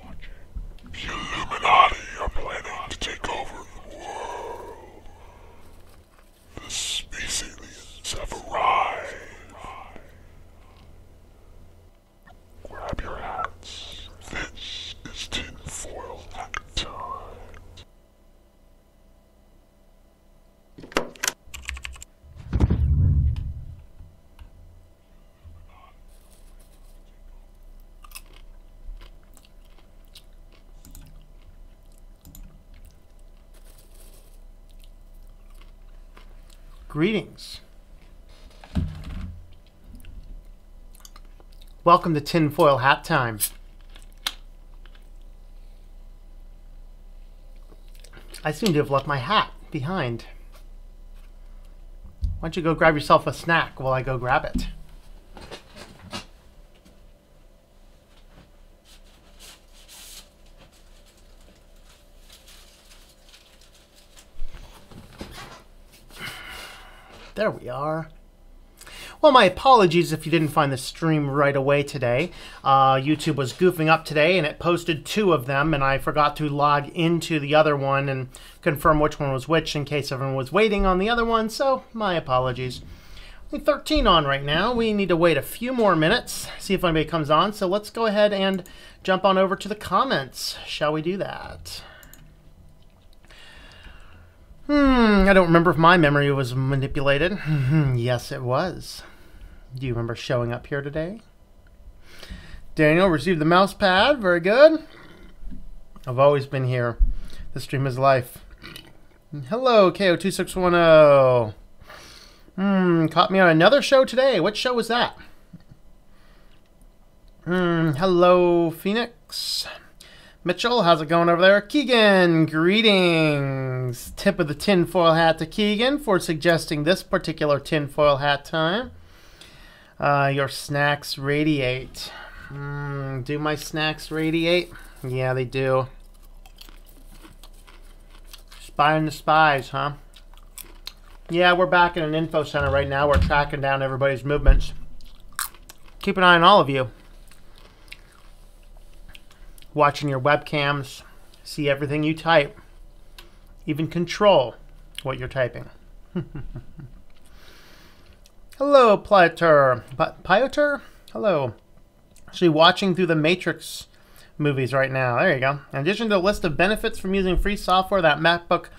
watching. The Illuminati are planning to take over the world. The species have arrived. Grab your hats. This is tinfoil hat time. Greetings. Welcome to Tinfoil Hat Time. I seem to have left my hat behind. Why don't you go grab yourself a snack while I go grab it? There we are. Well, my apologies if you didn't find the stream right away today. YouTube was goofing up today and it posted 2 of them, and I forgot to log into the other one and confirm which one was which in case everyone was waiting on the other one, so my apologies. Only 13 on right now. We need to wait a few more minutes, see if anybody comes on, so let's go ahead and jump on over to the comments. Shall we do that? I don't remember if my memory was manipulated. Yes, it was. Do you remember showing up here today? Daniel received the mouse pad. Very good. I've always been here. The stream is life. Hello, KO2610. Caught me on another show today. What show was that? Hello, Phoenix. Mitchell, how's it going over there? Keegan, greetings. Tip of the tinfoil hat to Keegan for suggesting this particular tinfoil hat time. Your snacks radiate. Do my snacks radiate? Yeah, they do. Spying the spies, huh? Yeah, we're back in an info center right now. We're tracking down everybody's movements. Keep an eye on all of you. Watching your webcams, see everything you type, even control what you're typing. Hello, Pioter. Pioter? Hello. Actually watching through the Matrix movies right now. There you go. In addition to the list of benefits from using free software, that MacBook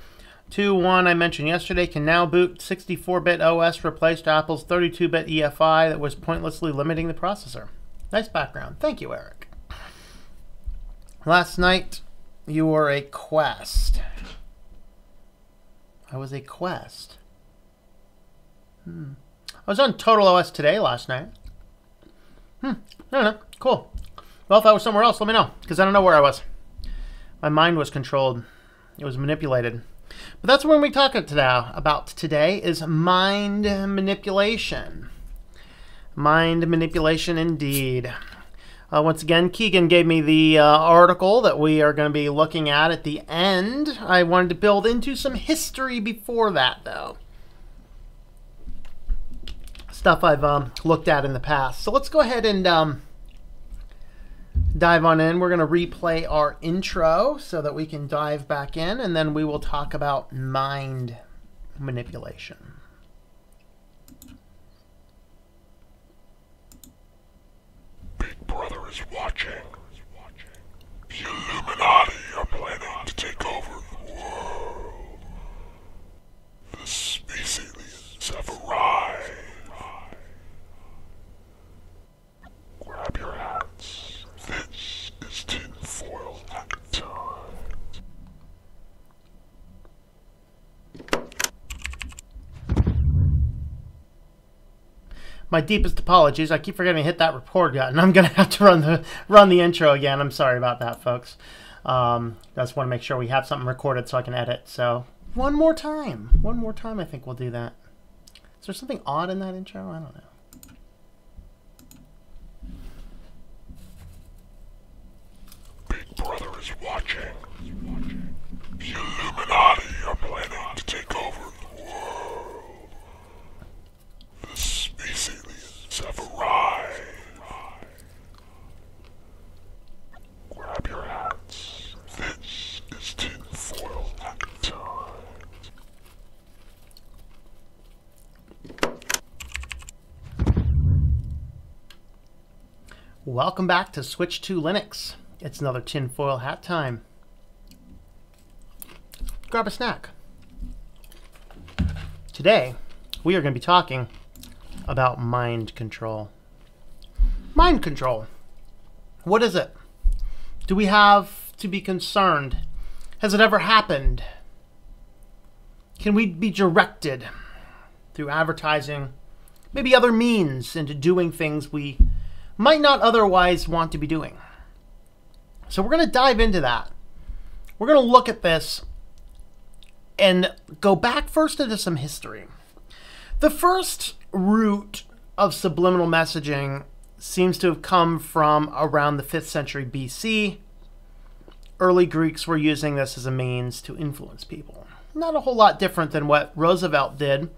2.1 I mentioned yesterday can now boot 64-bit OS, replaced Apple's 32-bit EFI that was pointlessly limiting the processor. Nice background. Thank you, Eric. Last night, you were a Quest. I was a Quest. I was on Total OS today last night. I don't know. Cool. Well, if I was somewhere else, let me know, because I don't know where I was. My mind was controlled. It was manipulated. But that's what we talk about today is mind manipulation. Mind manipulation indeed. Once again, Keegan gave me the article that we are going to be looking at the end. I wanted to build into some history before that, though. Stuff I've looked at in the past. So let's go ahead and dive on in. We're going to replay our intro so that we can dive back in, and then we will talk about mind manipulation. Big Brother is watching. The Illuminati are planning to take over the world. The species have arrived. Grab your hats. This is tinfoil hat time. My deepest apologies. I keep forgetting to hit that record button. I'm going to have to run the intro again. I'm sorry about that, folks. Just want to make sure we have something recorded so I can edit. So one more time. One more time I think we'll do that. Is there something odd in that intro? I don't know. Big Brother is watching. The Illuminati are planning to take over the world. The species have arrived. welcome back to Switch to Linux. It's another tinfoil hat time. Grab a snack. Today, we are going to be talking about mind control. Mind control. What is it? Do we have to be concerned? Has it ever happened? Can we be directed through advertising, maybe other means, into doing things we might not otherwise want to be doing? So we're going to dive into that. We're going to look at this and go back first into some history. The first root of subliminal messaging seems to have come from around the 5th century BC. Early Greeks were using this as a means to influence people. Not a whole lot different than what Roosevelt did,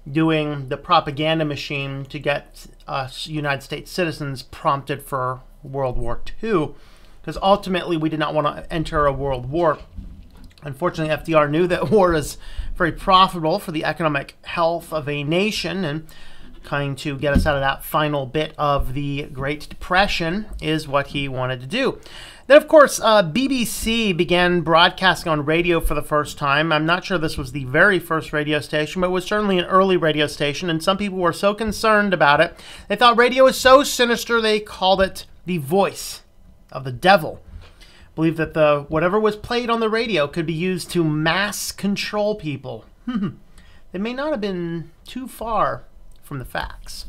doing the propaganda machine to get us United States citizens prompted for World War II, because ultimately we did not want to enter a world war. Unfortunately, FDR knew that war is very profitable for the economic health of a nation, and trying to get us out of that final bit of the Great Depression is what he wanted to do. Then, of course, BBC began broadcasting on radio for the first time. I'm not sure this was the very first radio station, but it was certainly an early radio station, and some people were so concerned about it, they thought radio was so sinister they called it the voice of the devil. Believed that whatever was played on the radio could be used to mass control people. They may not have been too far from the facts.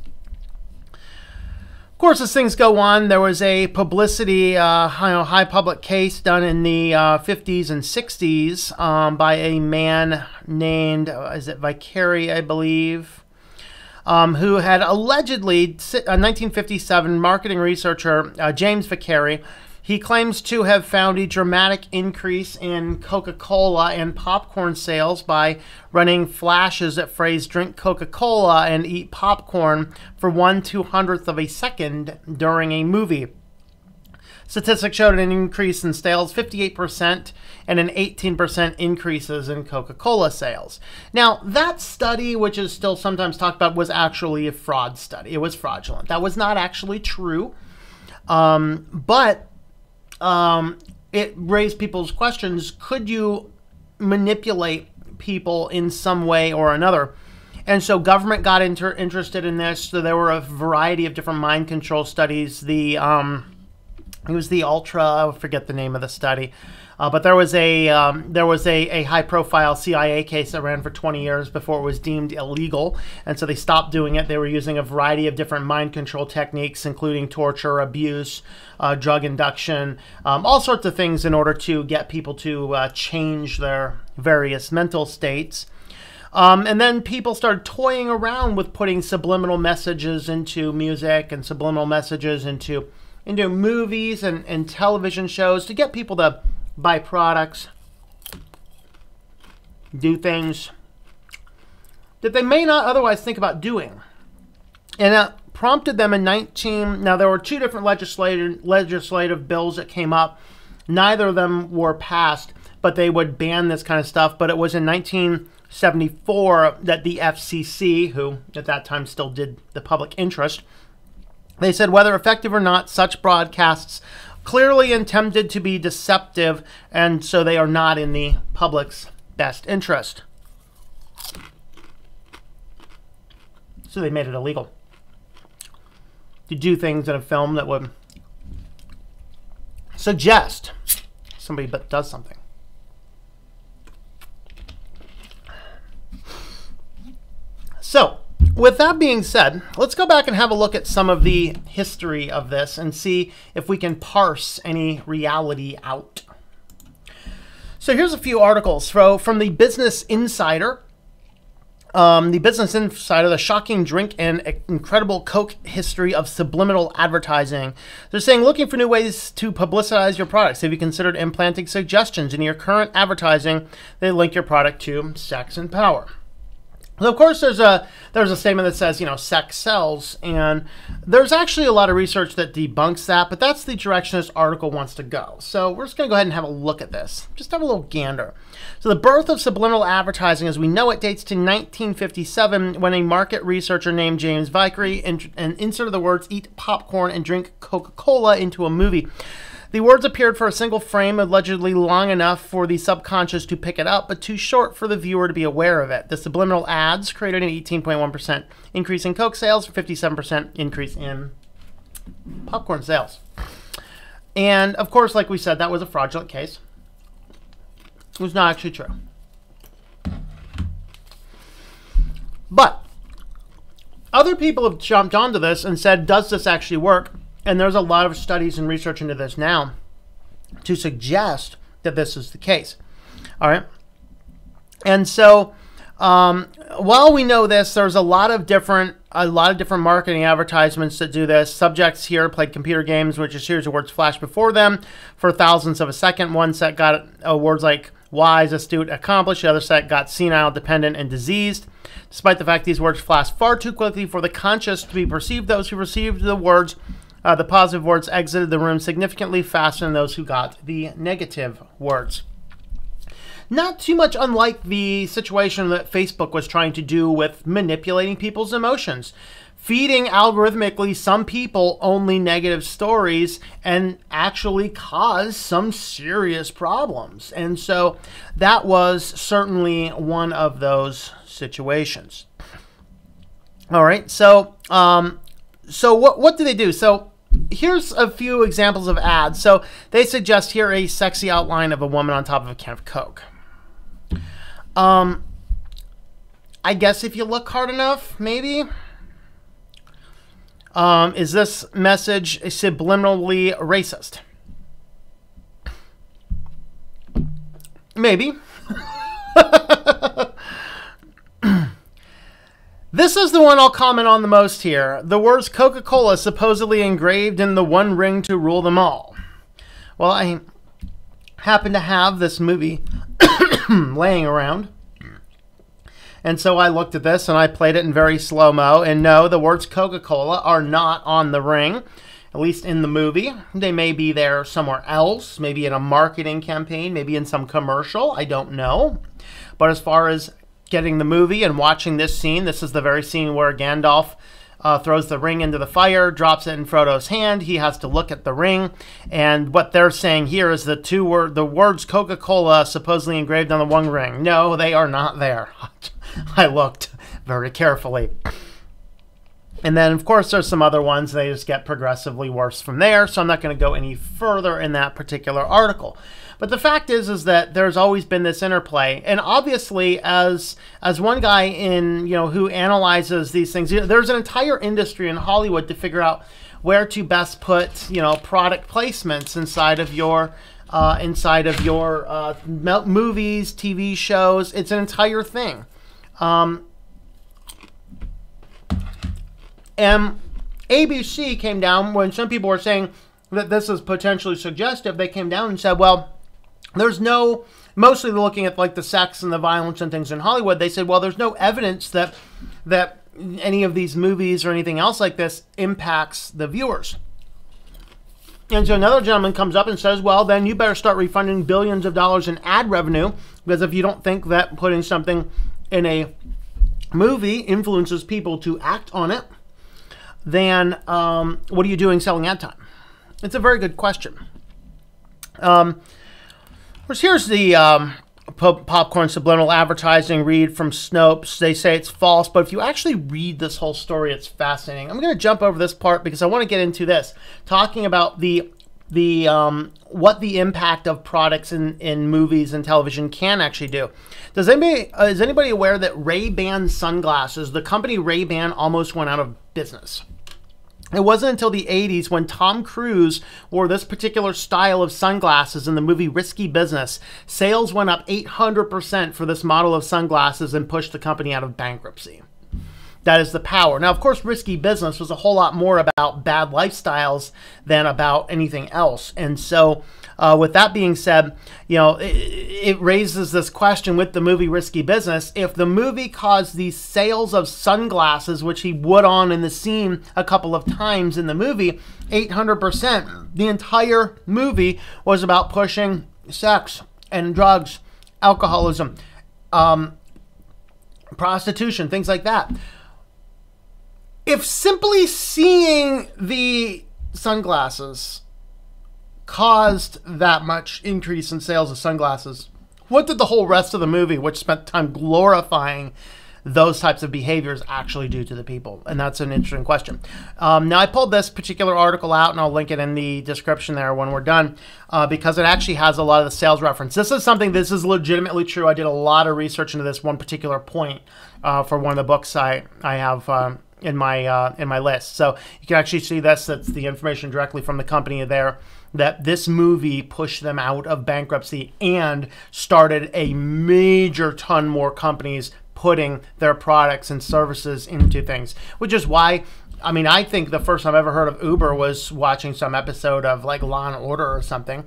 Of course, as things go on, there was a publicity, high public case done in the 50s and 60s by a man named, is it Vicari, I believe, who had allegedly, 1957 marketing researcher James Vicari, he claims to have found a dramatic increase in Coca-Cola and popcorn sales by running flashes that phrase "drink Coca-Cola and eat popcorn" for 1/200th of a second during a movie. Statistics showed an increase in sales 58% and an 18% increases in Coca-Cola sales. Now, that study, which is still sometimes talked about, was actually a fraud study. It was fraudulent. That was not actually true, but it raised people's questions. Could you manipulate people in some way or another? And so government got interested in this. So there were a variety of different mind control studies. It was the Ultra, I forget the name of the study. But there was a high-profile CIA case that ran for 20 years before it was deemed illegal, and so they stopped doing it. They were using a variety of different mind control techniques, including torture, abuse, drug induction, all sorts of things in order to get people to change their various mental states. And then people started toying around with putting subliminal messages into music and subliminal messages into movies and television shows to get people to buy products, do things that they may not otherwise think about doing. And that prompted them in now there were two different legislative bills that came up. Neither of them were passed, but they would ban this kind of stuff. But it was in 1974 that the FCC, who at that time still did the public interest, they said whether effective or not, such broadcasts clearly intended to be deceptive, and so they are not in the public's best interest. So they made it illegal to do things in a film that would suggest somebody does something. So, with that being said, let's go back and have a look at some of the history of this and see if we can parse any reality out. So here's a few articles from the Business Insider. The shocking drink and incredible Coke history of subliminal advertising. They're saying, looking for new ways to publicize your products. Have you considered implanting suggestions in your current advertising that link your product to sex and power? So of course, there's a statement that says, sex sells, and there's actually a lot of research that debunks that, but that's the direction this article wants to go. So we're just going to go ahead and have a look at this. Just have a little gander. So the birth of subliminal advertising as we know it dates to 1957 when a market researcher named James Vickery inserted the words "eat popcorn and drink Coca-Cola" into a movie. The words appeared for a single frame, allegedly long enough for the subconscious to pick it up, but too short for the viewer to be aware of it. The subliminal ads created an 18.1% increase in Coke sales, 57% increase in popcorn sales. And, of course, like we said, that was a fraudulent case. It was not actually true. But other people have jumped onto this and said, does this actually work? And there's a lot of studies and research into this now to suggest that this is the case. All right. And so while we know this, there's a lot of different marketing advertisements that do this. Subjects here played computer games, which a series of words flashed before them for thousandths of a second. One set got words like wise, astute, accomplished. The other set got senile, dependent, and diseased. Despite the fact these words flashed far too quickly for the conscious to be perceived, those who received the words the positive words exited the room significantly faster than those who got the negative words. Not too much unlike the situation that Facebook was trying to do with manipulating people's emotions. Feeding algorithmically some people only negative stories and actually cause some serious problems. And so that was certainly one of those situations. All right, so what do they do? So here's a few examples of ads. So they suggest here a sexy outline of a woman on top of a can of Coke. I guess if you look hard enough, maybe. Is this message subliminally racist? Maybe. This is the one I'll comment on the most here. The words Coca-Cola supposedly engraved in the one ring to rule them all. Well, I happen to have this movie laying around. And so I looked at this and I played it in very slow-mo. And no, the words Coca-Cola are not on the ring, at least in the movie. They may be there somewhere else, maybe in a marketing campaign, maybe in some commercial. I don't know. But as far as getting the movie and watching this scene, this is the very scene where Gandalf throws the ring into the fire, drops it in Frodo's hand. He has to look at the ring. And what they're saying here is the words Coca-Cola supposedly engraved on the one ring. No, they are not there. I looked very carefully. And then, of course, there's some other ones. They just get progressively worse from there. So I'm not going to go any further in that particular article. But the fact is that there's always been this interplay. And obviously, as one guy who analyzes these things, there's an entire industry in Hollywood to figure out where to best put, product placements inside of your movies, TV shows. It's an entire thing. And ABC came down when some people were saying that this is potentially suggestive. They came down and said, well, mostly looking at like the sex and the violence and things in Hollywood. They said, well, there's no evidence that any of these movies or anything else like this impacts the viewers. And so another gentleman comes up and says, well, then you better start refunding billions of dollars in ad revenue, because if you don't think that putting something in a movie influences people to act on it, then what are you doing selling ad time? It's a very good question. Here's the popcorn subliminal advertising read from Snopes. They say it's false, but if you actually read this whole story, it's fascinating. I'm going to jump over this part because I want to get into this, talking about what the impact of products in movies and television can actually do. Is anybody aware that Ray-Ban sunglasses, the company Ray-Ban, almost went out of business? It wasn't until the 80s when Tom Cruise wore this particular style of sunglasses in the movie Risky Business. Sales went up 800% for this model of sunglasses and pushed the company out of bankruptcy. that is the power. Now, of course, Risky Business was a whole lot more about bad lifestyles than about anything else. And so with that being said, it raises this question with the movie Risky Business. If the movie caused these sales of sunglasses, which he would on in the scene a couple of times in the movie, 800%, the entire movie was about pushing sex and drugs, alcoholism, prostitution, things like that. If simply seeing the sunglasses caused that much increase in sales of sunglasses, what did the whole rest of the movie, which spent time glorifying those types of behaviors, actually do to the people? And that's an interesting question. Now, I pulled this particular article out, and I'll link it in the description there when we're done, because it actually has a lot of the sales reference. This is legitimately true. I did a lot of research into this one particular point for one of the books I have in my list. So you can actually see this. That's the information directly from the company there, that this movie pushed them out of bankruptcy and started a major ton more companies putting their products and services into things, which is why, I think the first time I ever heard of Uber was watching some episode of like Law and Order or something.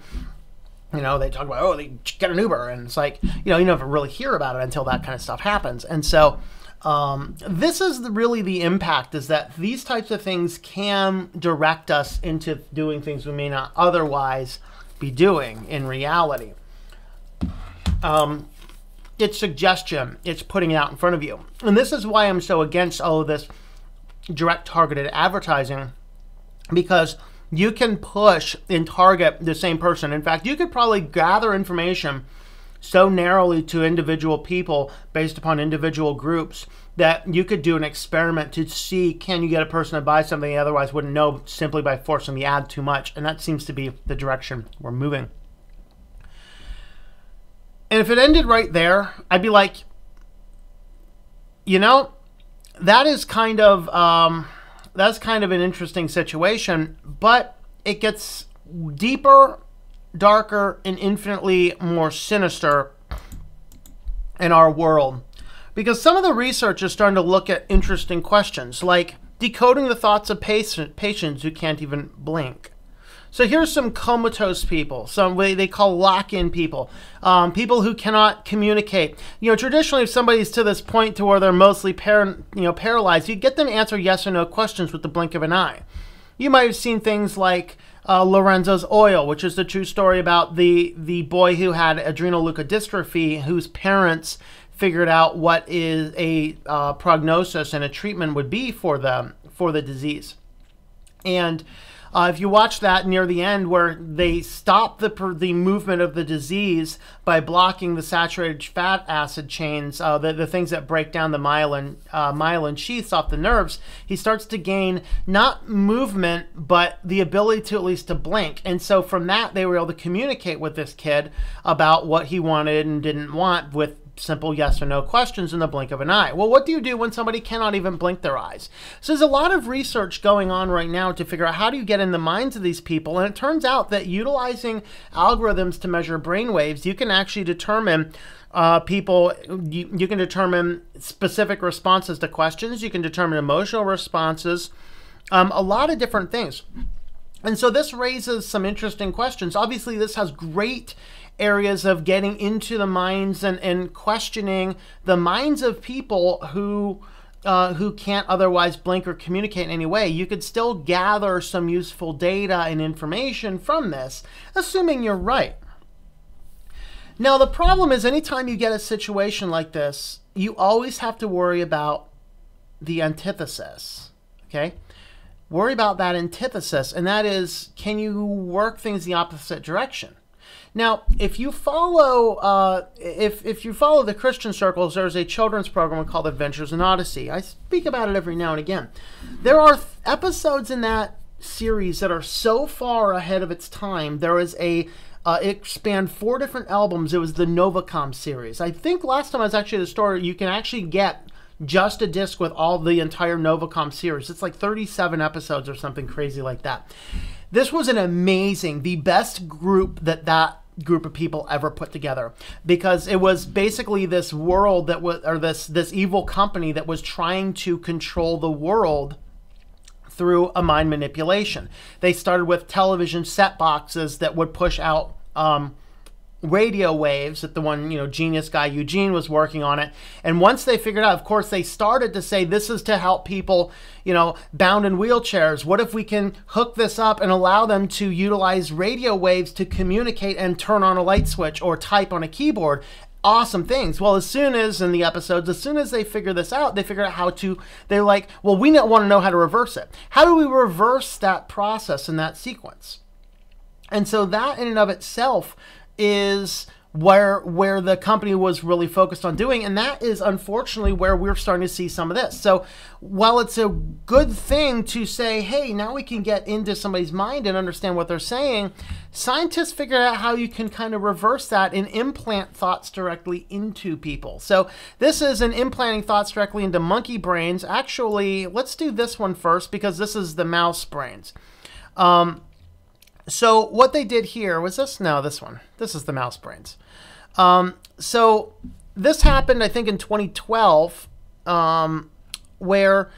They talk about, they get an Uber, and it's like, you never really hear about it until that kind of stuff happens. And so this is really the impact, is that these types of things can direct us into doing things we may not otherwise be doing in reality. It's suggestion. It's putting it out in front of you. And this is why I'm so against all of this direct targeted advertising, because you can push and target the same person. In fact, you could probably gather information so narrowly to individual people based upon individual groups that you could do an experiment to see, can you get a person to buy something they otherwise wouldn't know, simply by forcing the ad too much. And that seems to be the direction we're moving. And if it ended right there, I'd be like, that is kind of that's kind of an interesting situation, but it gets deeper, darker, and infinitely more sinister in our world, because some of the research is starting to look at interesting questions, like decoding the thoughts of patients who can't even blink. So here's some comatose people, some way they call lock-in people, people who cannot communicate. Traditionally, if somebody's to this point to where they're mostly paralyzed, you get them to answer yes or no questions with the blink of an eye. You might have seen things like Lorenzo's Oil, which is the true story about the boy who had adrenoleukodystrophy, whose parents figured out what is a prognosis and a treatment would be for the disease. And if you watch that near the end, where they stop the movement of the disease by blocking the saturated fat acid chains, the things that break down the myelin sheaths off the nerves, he starts to gain not movement, but the ability to at least to blink. And so from that, they were able to communicate with this kid about what he wanted and didn't want with simple yes or no questions in the blink of an eye. Well, what do you do when somebody cannot even blink their eyes? So there's a lot of research going on right now to figure out how do you get in the minds of these people. And it turns out that utilizing algorithms to measure brain waves, you can actually determine you can determine specific responses to questions. You can determine emotional responses, a lot of different things. And so this raises some interesting questions. Obviously, this has great areas of getting into the minds and questioning the minds of people who can't otherwise blink or communicate in any way. You could still gather some useful data and information from this, assuming you're right. Now, the problem is, anytime you get a situation like this, you always have to worry about the antithesis, okay? Worry about that antithesis, and that is, can you work things the opposite direction? Now, if you follow if you follow the Christian circles, there's a children's program called Adventures in Odyssey. I speak about it every now and again. There are episodes in that series that are so far ahead of its time. There is it spanned 4 different albums. It was the Novacom series. I think last time I was actually at the store, you can actually get just a disc with all the entire Novacom series. It's like 37 episodes or something crazy like that. This was the best group that group of people ever put together, because it was basically this world that was, or this evil company that was trying to control the world through a mind manipulation. They started with television set boxes that would push out radio waves, that the one, genius guy Eugene was working on it. And once they figured out, of course, they started to say, this is to help people, bound in wheelchairs. What if we can hook this up and allow them to utilize radio waves to communicate and turn on a light switch or type on a keyboard? Awesome things. Well, as soon as they figure this out, they figure out how to, they're like, well, we want to know how to reverse it. How do we reverse that process in that sequence? And so that in and of itself is where the company was really focused on doing, and that is unfortunately where we're starting to see some of this. So while it's a good thing to say, hey, now we can get into somebody's mind and understand what they're saying, scientists figured out how you can kind of reverse that and implant thoughts directly into people. So this is an implanting thoughts directly into monkey brains. Actually, let's do this one first, because this is the mouse brains. So what they did here was this. No, this one. This is the mouse brains. So this happened, I think, in 2012, where,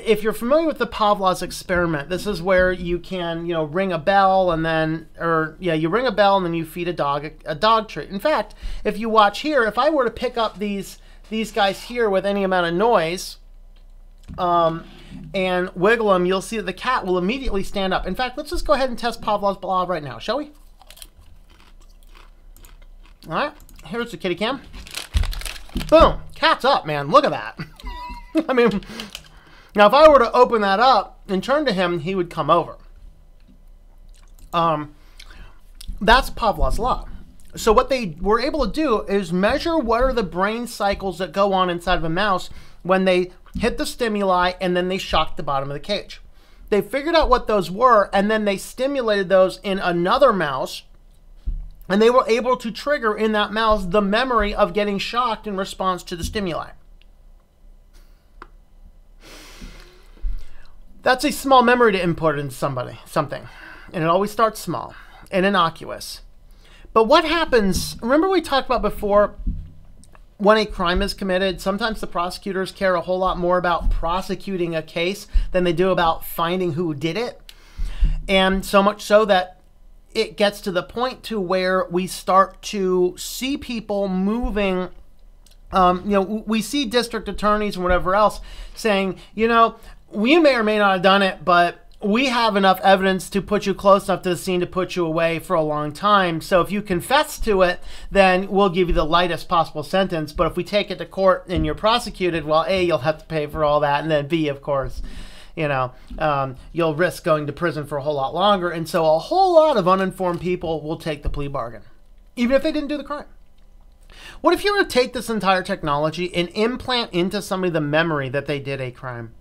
if you're familiar with the Pavlov's experiment, this is where you can, ring a bell and then, you ring a bell and then you feed a dog treat. In fact, if you watch here, if I were to pick up these guys here with any amount of noise, and wiggle them, you'll see that the cat will immediately stand up. In fact, let's just go ahead and test Pavlov's law right now, shall we? All right, here's the kitty cam. Boom, cat's up, man. Look at that. I mean, now if I were to open that up and turn to him, he would come over. That's Pavlov's law. So what they were able to do is measure what are the brain cycles that go on inside of a mouse when they hit the stimuli and then they shocked the bottom of the cage. They figured out what those were, and then they stimulated those in another mouse, and they were able to trigger in that mouse the memory of getting shocked in response to the stimuli. That's a small memory to input into something, and it always starts small and innocuous. But what happens, remember we talked about before, when a crime is committed, sometimes the prosecutors care a whole lot more about prosecuting a case than they do about finding who did it. And so much so that it gets to the point to where we start to see people moving, we see district attorneys and whatever else saying, we may or may not have done it, but we have enough evidence to put you close enough to the scene to put you away for a long time. So if you confess to it, then we'll give you the lightest possible sentence. But if we take it to court and you're prosecuted, well, A, you'll have to pay for all that. And then B, of course, you'll risk going to prison for a whole lot longer. And so a whole lot of uninformed people will take the plea bargain, even if they didn't do the crime. What if you were to take this entire technology and implant into somebody the memory that they did a crime?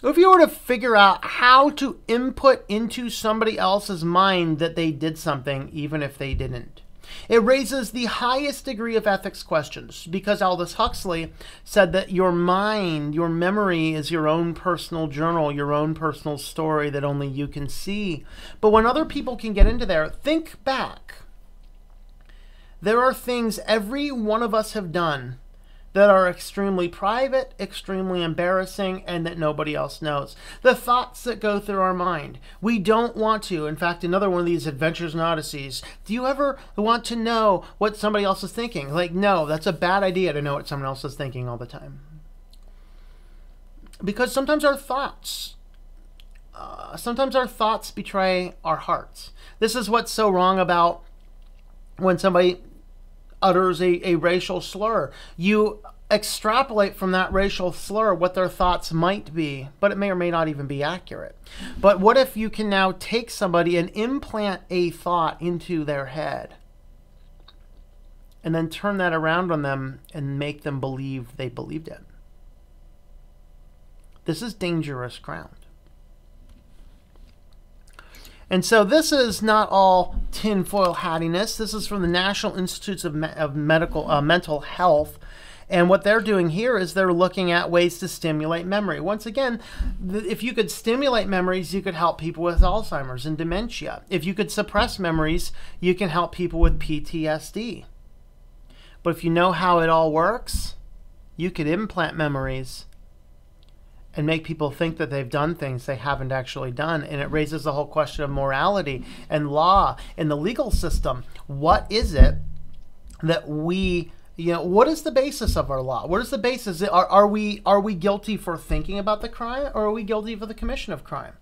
If you were to figure out how to input into somebody else's mind that they did something, even if they didn't, it raises the highest degree of ethics questions, because Aldous Huxley said that your mind, your memory, is your own personal journal, your own personal story that only you can see. But when other people can get into there, think back. There are things every one of us have done that are extremely private, extremely embarrassing, and that nobody else knows. The thoughts that go through our mind. We don't want to. In fact, another one of these adventures and odysseys. Do you ever want to know what somebody else is thinking? Like, no, that's a bad idea to know what someone else is thinking all the time. Because sometimes our thoughts betray our hearts. This is what's so wrong about when somebody utters a racial slur. You extrapolate from that racial slur what their thoughts might be, but it may or may not even be accurate. But what if you can now take somebody and implant a thought into their head and then turn that around on them and make them believe they believed it? This is dangerous ground. And so this is not all tinfoil hattiness. This is from the National Institutes of Mental Health. And what they're doing here is they're looking at ways to stimulate memory. Once again, if you could stimulate memories, you could help people with Alzheimer's and dementia. If you could suppress memories, you can help people with PTSD. But if you know how it all works, you could implant memories and make people think that they've done things they haven't actually done. And it raises the whole question of morality and law in the legal system. What is it that we, what is the basis of our law? What is the basis? Are we guilty for thinking about the crime, or are we guilty for the commission of crime?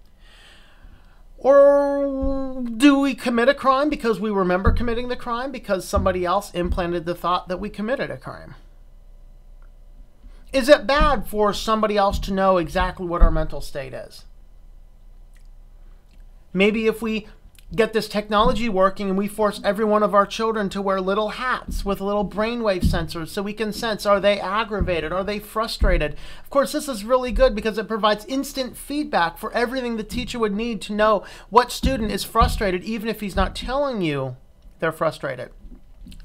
Or do we commit a crime because we remember committing the crime because somebody else implanted the thought that we committed a crime? Is it bad for somebody else to know exactly what our mental state is? Maybe if we get this technology working and we force every one of our children to wear little hats with little brainwave sensors so we can sense, are they aggravated? Are they frustrated? Of course, this is really good because it provides instant feedback for everything the teacher would need to know what student is frustrated, even if he's not telling you they're frustrated.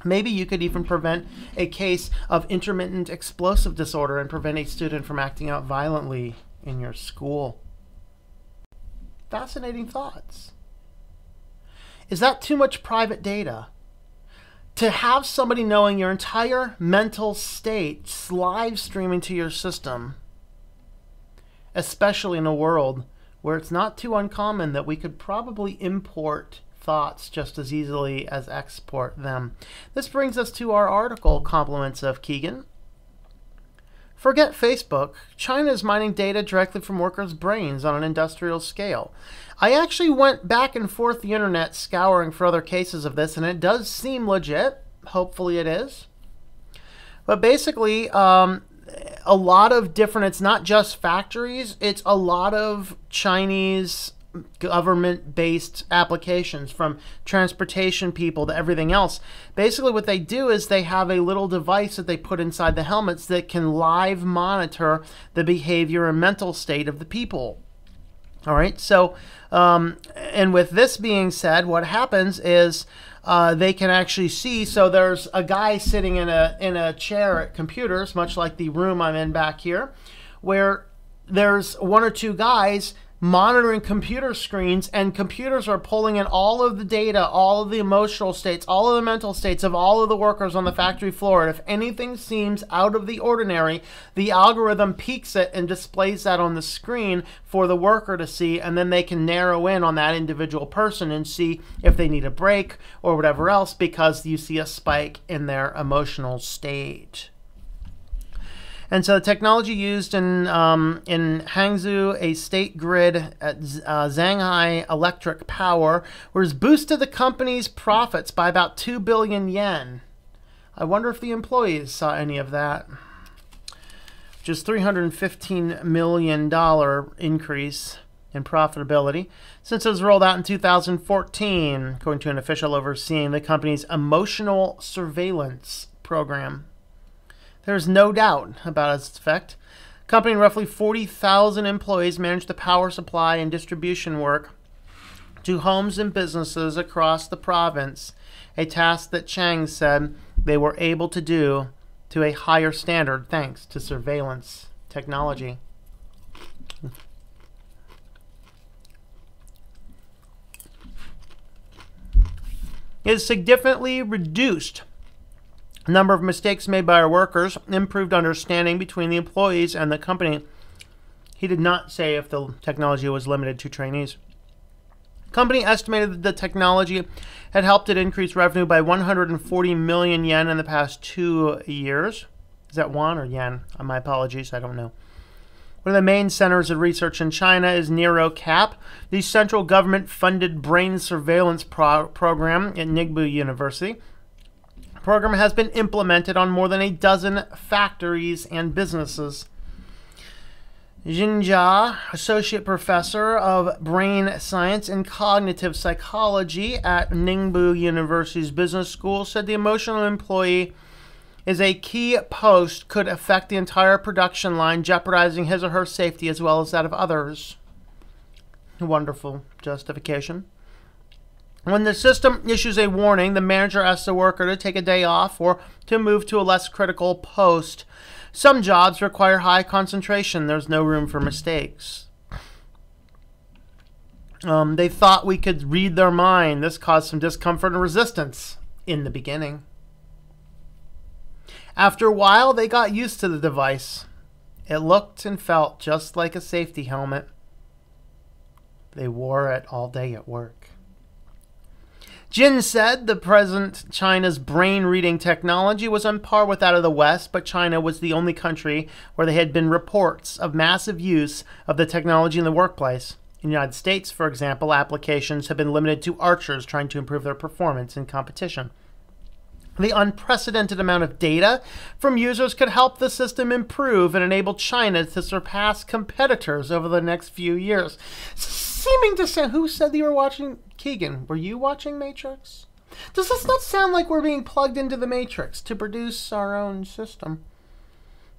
Maybe you could even prevent a case of intermittent explosive disorder and prevent a student from acting out violently in your school. Fascinating thoughts. Is that too much private data? To have somebody knowing your entire mental state live streaming to your system, especially in a world where it's not too uncommon that we could probably import thoughts just as easily as export them. This brings us to our article, Compliments of Keegan. Forget Facebook. China is mining data directly from workers' brains on an industrial scale. I actually went back and forth the internet scouring for other cases of this, and it does seem legit. Hopefully it is. But basically, a lot of different, it's not just factories, it's a lot of Chinese government-based applications, from transportation people to everything else. Basically what they do is they have a little device that they put inside the helmets that can live monitor the behavior and mental state of the people. All right, so and with this being said, what happens is they can actually see, so there's a guy sitting in a chair at computers, much like the room I'm in back here, where there's one or two guys monitoring computer screens, and computers are pulling in all of the data, all of the emotional states, all of the mental states of all of the workers on the factory floor. And if anything seems out of the ordinary, the algorithm peeks it and displays that on the screen for the worker to see, and then they can narrow in on that individual person and see if they need a break or whatever else, because you see a spike in their emotional state. And so the technology used in Hangzhou, a state grid at Shanghai Electric Power, was boosted the company's profits by about 2 billion yen. I wonder if the employees saw any of that. Which is $315 million increase in profitability since it was rolled out in 2014, according to an official overseeing the company's emotional surveillance program. There's no doubt about its effect. Company and roughly 40,000 employees manage the power supply and distribution work to homes and businesses across the province, a task that Chang said they were able to do to a higher standard thanks to surveillance technology. It has significantly reduced number of mistakes made by our workers, improved understanding between the employees and the company. He did not say if the technology was limited to trainees. Company estimated that the technology had helped it increase revenue by 140 million yen in the past 2 years. Is that won or yen? My apologies, I don't know. One of the main centers of research in China is NeuroCap, the central government-funded brain surveillance program at Ningbo University. The program has been implemented on more than a dozen factories and businesses. Jinjia, associate professor of brain science and cognitive psychology at Ningbo University's business school, said the emotional employee is a key post, could affect the entire production line, jeopardizing his or her safety as well as that of others. Wonderful justification. When the system issues a warning, the manager asks the worker to take a day off or to move to a less critical post. Some jobs require high concentration. There's no room for mistakes. They thought we could read their mind. This caused some discomfort and resistance in the beginning. After a while, they got used to the device. It looked and felt just like a safety helmet. They wore it all day at work. Jin said the present China's brain-reading technology was on par with that of the West, but China was the only country where there had been reports of massive use of the technology in the workplace. In the United States, for example, applications have been limited to archers trying to improve their performance in competition. The unprecedented amount of data from users could help the system improve and enable China to surpass competitors over the next few years. Seeming to say, who said you were watching? Keegan, were you watching Matrix? Does this not sound like we're being plugged into the Matrix to produce our own system?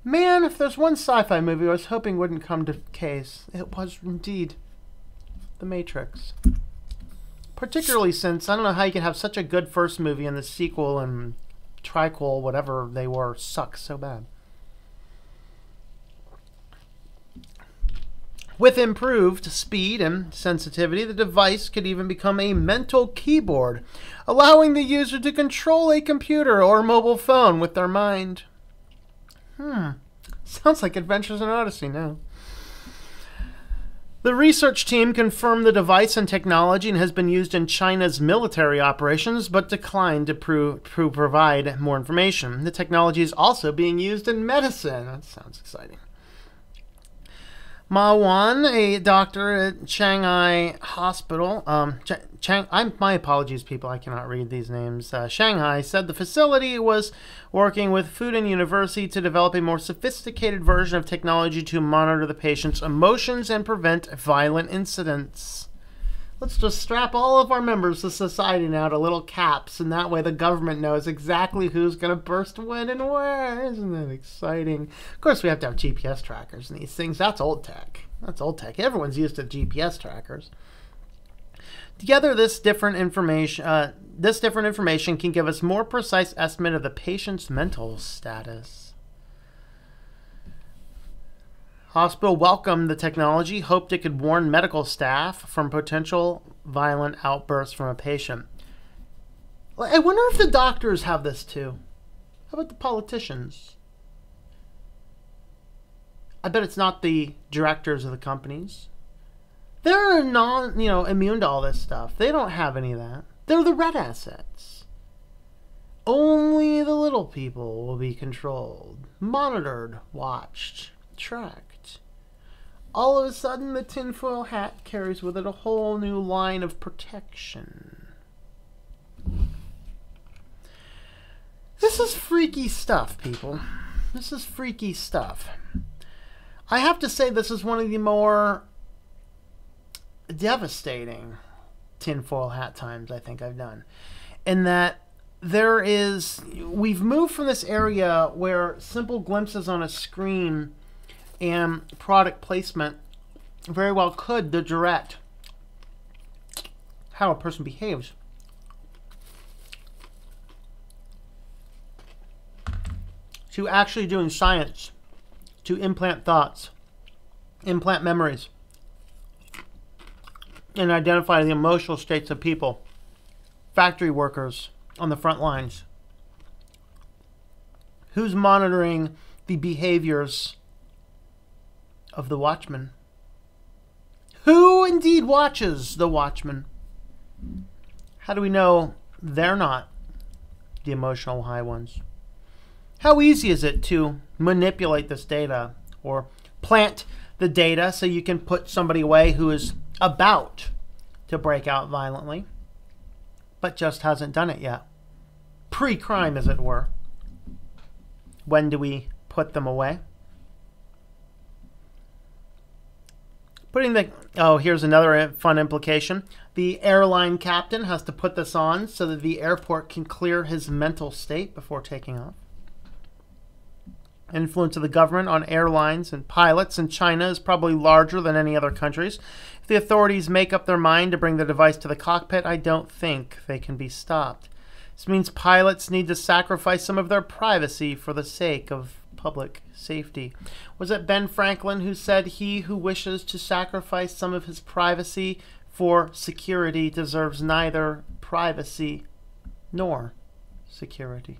Man, if there's one sci-fi movie I was hoping wouldn't come to case, it was indeed The Matrix. Particularly since I don't know how you can have such a good first movie and the sequel and triquel, whatever they were, suck so bad. With improved speed and sensitivity, the device could even become a mental keyboard, allowing the user to control a computer or mobile phone with their mind. Sounds like Adventures in Odyssey now. The research team confirmed the device and technology and has been used in China's military operations, but declined to provide more information. The technology is also being used in medicine. That sounds exciting. Ma Wan, a doctor at Shanghai Hospital, my apologies, people, I cannot read these names. Shanghai said the facility was working with Fudan University to develop a more sophisticated version of technology to monitor the patient's emotions and prevent violent incidents. Let's just strap all of our members of society now to little caps, and that way the government knows exactly who's going to burst when and where. Isn't that exciting? Of course, we have to have GPS trackers and these things. That's old tech. That's old tech. Everyone's used to GPS trackers. Together, this different information can give us more precise estimate of the patient's mental status. Hospital welcomed the technology, hoped it could warn medical staff from potential violent outbursts from a patient. I wonder if the doctors have this too. How about the politicians? I bet it's not the directors of the companies. They're immune to all this stuff. They don't have any of that. They're the red assets. Only the little people will be controlled, monitored, watched, tracked. All of a sudden, the tinfoil hat carries with it a whole new line of protection. This is freaky stuff, people. This is freaky stuff. I have to say this is one of the more devastating tinfoil hat times I think I've done. In that we've moved from this area where simple glimpses on a screen and product placement very well could direct how a person behaves. To actually doing science, to implant thoughts, implant memories, and identify the emotional states of people, factory workers on the front lines. Who's monitoring the behaviors of the watchman? Who indeed watches the watchman? How do we know they're not the emotional high ones? How easy is it to manipulate this data or plant the data so you can put somebody away who is about to break out violently, but just hasn't done it yet? Pre-crime, as it were. When do we put them away? Here's another fun implication. The airline captain has to put this on so that the airport can clear his mental state before taking off. Influence of the government on airlines and pilots in China is probably larger than any other countries. If the authorities make up their mind to bring the device to the cockpit, I don't think they can be stopped. This means pilots need to sacrifice some of their privacy for the sake of public safety. Was it Ben Franklin who said, "He who wishes to sacrifice some of his privacy for security deserves neither privacy nor security"?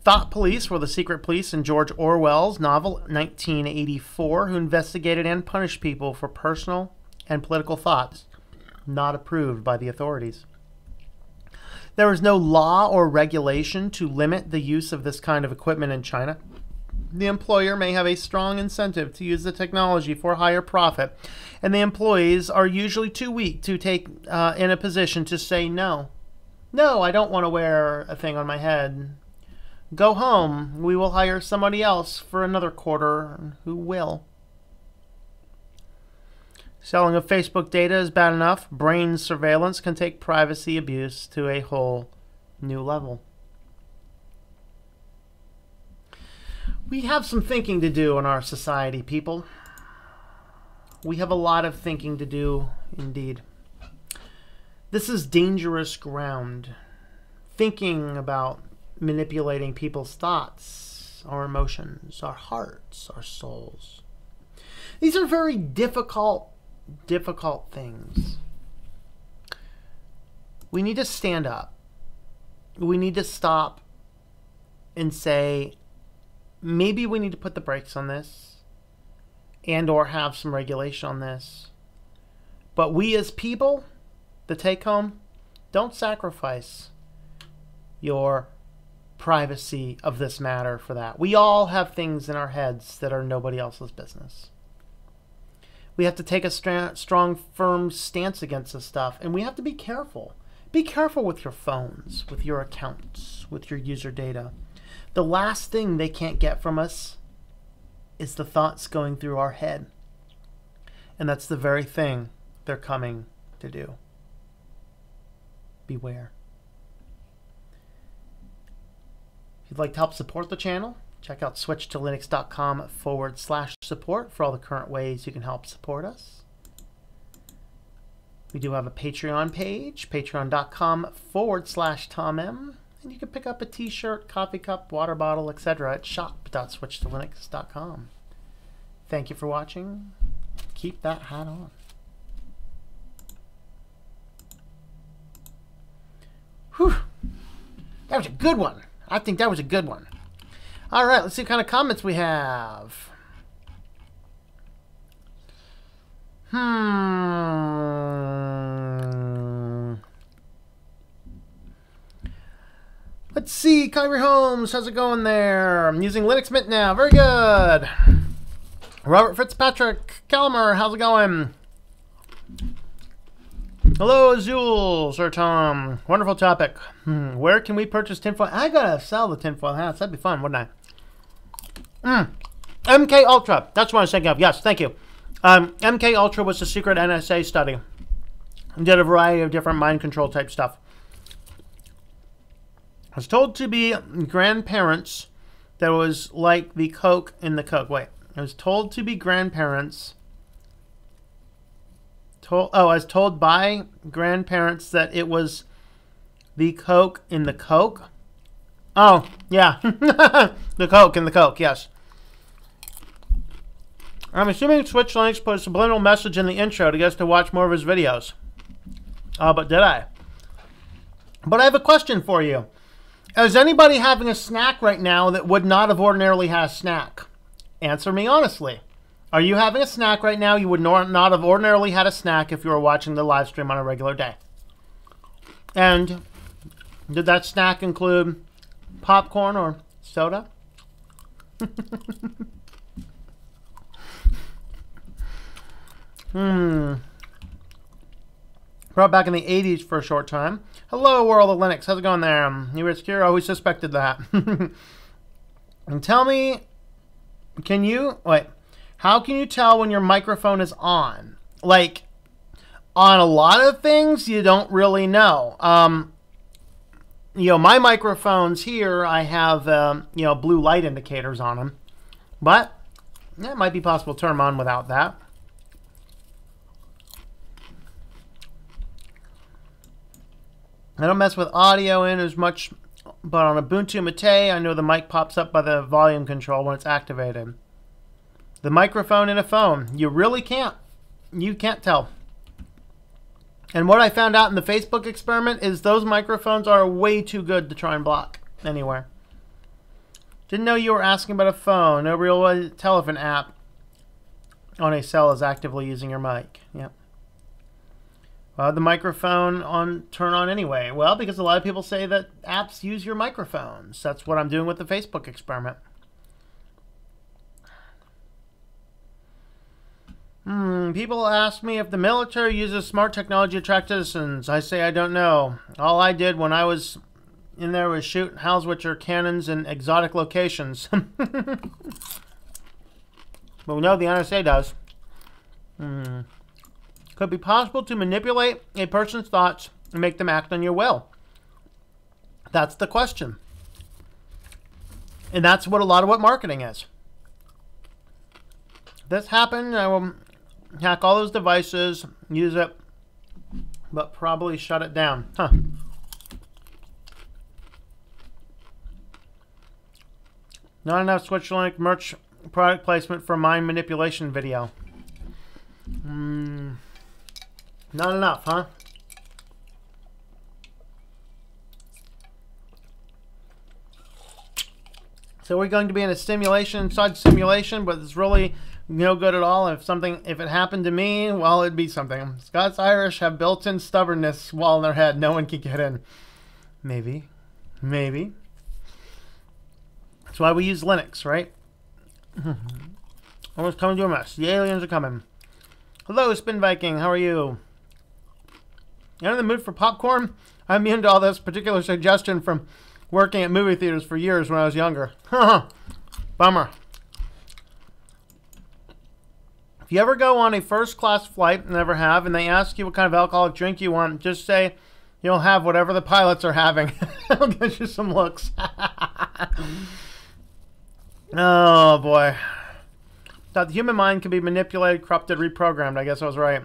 Thought police were the secret police in George Orwell's novel 1984 who investigated and punished people for personal and political thoughts not approved by the authorities. There is no law or regulation to limit the use of this kind of equipment in China. The employer may have a strong incentive to use the technology for higher profit, and the employees are usually too weak to take in a position to say no. No, I don't want to wear a thing on my head. Go home. We will hire somebody else for another quarter who will. Selling of Facebook data is bad enough. Brain surveillance can take privacy abuse to a whole new level. We have some thinking to do in our society, people. We have a lot of thinking to do, indeed. This is dangerous ground. Thinking about manipulating people's thoughts, our emotions, our hearts, our souls. These are very difficult things. We need to stand up. We need to stop and say, maybe we need to put the brakes on this and or have some regulation on this. But we as people, the take home, don't sacrifice your privacy of this matter for that. We all have things in our heads that are nobody else's business. We have to take a strong, firm stance against this stuff, and we have to be careful. Be careful with your phones, with your accounts, with your user data. The last thing they can't get from us is the thoughts going through our head. And that's the very thing they're coming to do. Beware. If you'd like to help support the channel, check out switchtolinux.com/support for all the current ways you can help support us. We do have a Patreon page, patreon.com/TomM, and you can pick up a t-shirt, coffee cup, water bottle, etc. at shop.switchtolinux.com. Thank you for watching. Keep that hat on. Whew. That was a good one. I think that was a good one. All right, let's see what kind of comments we have. Let's see, Kyrie Holmes, how's it going there? I'm using Linux Mint now. Very good. Robert Fitzpatrick, Kelmer, how's it going? Hello, Azul, Sir Tom. Wonderful topic. Where can we purchase tinfoil? I gotta sell the tinfoil hats. That'd be fun, wouldn't I? MK Ultra. That's what I was thinking of. Yes, thank you. MK Ultra was a secret NSA study. It did a variety of different mind control type stuff. I was told to be grandparents that was like the Coke in the Coke. Wait. I was told to be grandparents. I was told by grandparents that it was the Coke in the Coke. Oh, yeah. The Coke in the Coke, yes. I'm assuming Switch Linux put a subliminal message in the intro to get us to watch more of his videos. But did I? But I have a question for you. Is anybody having a snack right now that would not have ordinarily had a snack? Answer me honestly. Are you having a snack right now you would not have ordinarily had a snack if you were watching the live stream on a regular day? And did that snack include popcorn or soda? Brought back in the 80s for a short time. Hello, World of Linux. How's it going there? You were scared. I always suspected that. And tell me, how can you tell when your microphone is on? Like, on a lot of things, you don't really know. my microphones here, I have, blue light indicators on them. But it might be possible to turn them on without that. I don't mess with audio in as much, but on Ubuntu Mate, I know the mic pops up by the volume control when it's activated. The microphone in a phone, you really can't. You can't tell. And what I found out in the Facebook experiment is those microphones are way too good to try and block anywhere. Didn't know you were asking about a phone. No real telephone app on a cell is actively using your mic. Yep. The microphone turn on anyway. Well, because a lot of people say that apps use your microphones. That's what I'm doing with the Facebook experiment. People ask me if the military uses smart technology to attract citizens. I say I don't know. All I did when I was in there was shoot Halswitcher cannons in exotic locations. But we know the NSA does. Could it be possible to manipulate a person's thoughts and make them act on your will? That's the question. And that's what a lot of what marketing is. If this happened, I will hack all those devices, use it, but probably shut it down. Huh. Not enough SwitchLink merch product placement for mind manipulation video. Not enough, huh? So we're going to be in a simulation inside simulation, but it's really no good at all. If it happened to me, well, it'd be something. Scots Irish have built-in stubbornness wall in their head. No one can get in. Maybe. Maybe. That's why we use Linux, right? Almost coming to a mess. The aliens are coming. Hello, Spin Viking. How are you? You're in the mood for popcorn? I'm immune to all this particular suggestion from working at movie theaters for years when I was younger. Bummer. If you ever go on a first-class flight, never have, and they ask you what kind of alcoholic drink you want, just say you'll have whatever the pilots are having. It'll get you some looks. Oh, boy. Thought the human mind can be manipulated, corrupted, reprogrammed. I guess I was right.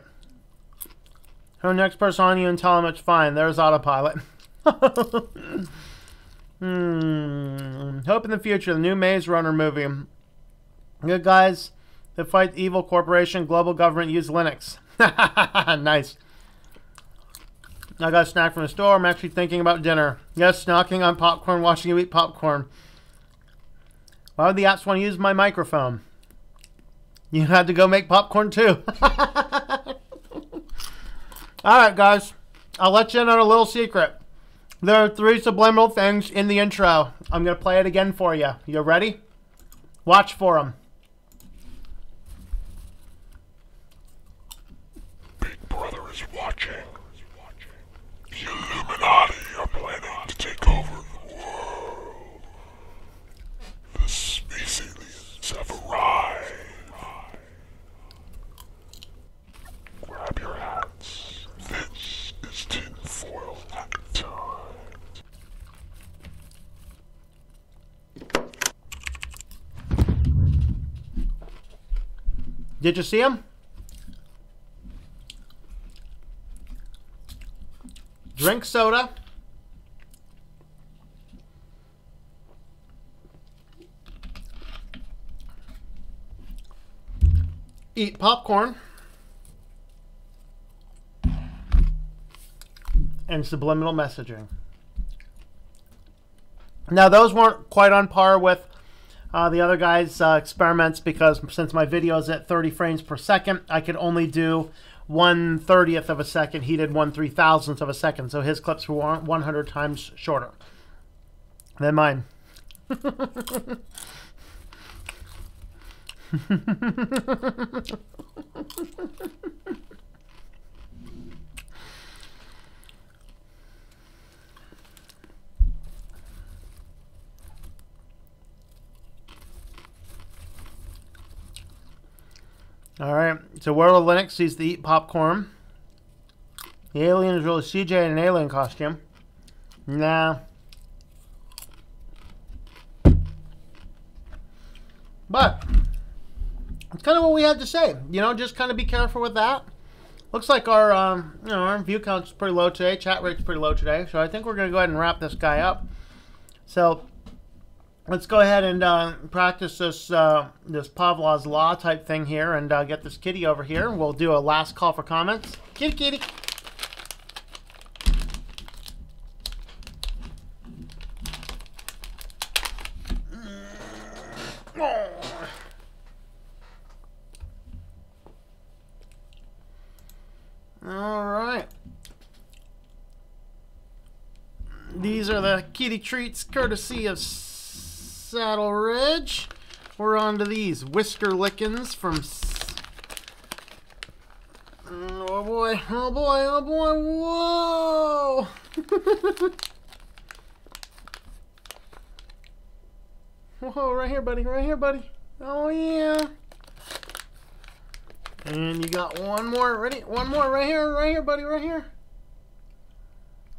Who next person on you and tell them it's fine. There's autopilot. Hope in the future. The new Maze Runner movie. Good guys that fight the evil corporation, global government use Linux. Nice. I got a snack from the store. I'm actually thinking about dinner. Yes, snacking on popcorn, watching you eat popcorn. Why would the apps want to use my microphone? You had to go make popcorn too. Alright guys, I'll let you in on a little secret. There are 3 subliminal things in the intro. I'm going to play it again for you. You ready? Watch for them. Big Brother is watching. The Illuminati are planning to take over the world. The species have arrived. Grab your hats. This is tinfoil hat time. Did you see him? Drink soda. Eat popcorn. And subliminal messaging. Now, those weren't quite on par with the other guys' experiments, because since my video is at 30 frames per second, I could only do 1/30th of a second. He did 1/3000th of a second, so his clips were 100 times shorter than mine. Alright, so World of Linux sees the eat popcorn. The alien is really CJ in an alien costume. Nah, But it's kind of what we had to say. You know, just kind of be careful with that. Looks like our our view count's pretty low today. Chat rate's pretty low today. So I think we're going to go ahead and wrap this guy up. So let's go ahead and practice this this Pavlov's Law type thing here and get this kitty over here. We'll do a last call for comments. Kitty, kitty. All right. These are the kitty treats courtesy of Saddle Ridge. We're on to these Whisker Lickins from... Oh boy, oh boy, oh boy, whoa! Whoa, right here, buddy, right here, buddy. Oh yeah. And you got one more, ready? One more right here, buddy, right here.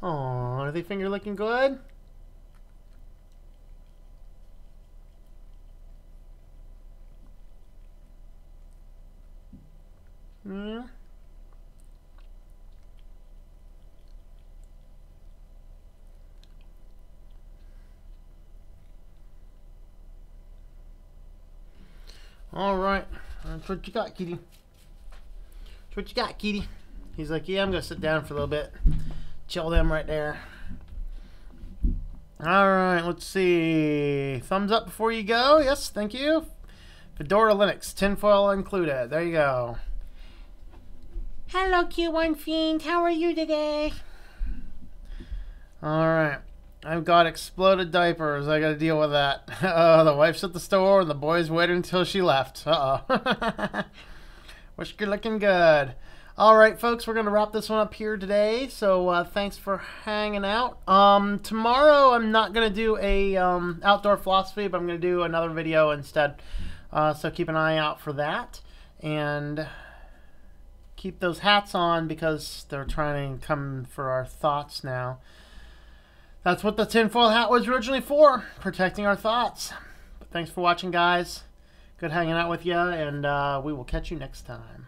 Oh, are they finger licking good? Yeah. All right, that's what you got, kitty. That's what you got, kitty. He's like, yeah, I'm gonna sit down for a little bit. Chill them right there. All right, let's see. Thumbs up before you go. Yes, thank you. Fedora Linux, tinfoil included. There you go. Hello, Q1 Fiend. How are you today? All right. I've got exploded diapers. I got to deal with that. The wife's at the store and the boys waited until she left. Uh-oh. Wish you're looking good. All right, folks, we're going to wrap this one up here today. So thanks for hanging out. Tomorrow I'm not going to do a outdoor philosophy, but I'm going to do another video instead. So keep an eye out for that. And keep those hats on because they're trying to come for our thoughts now. That's what the tinfoil hat was originally for, protecting our thoughts. But thanks for watching, guys. Good hanging out with you, and we will catch you next time.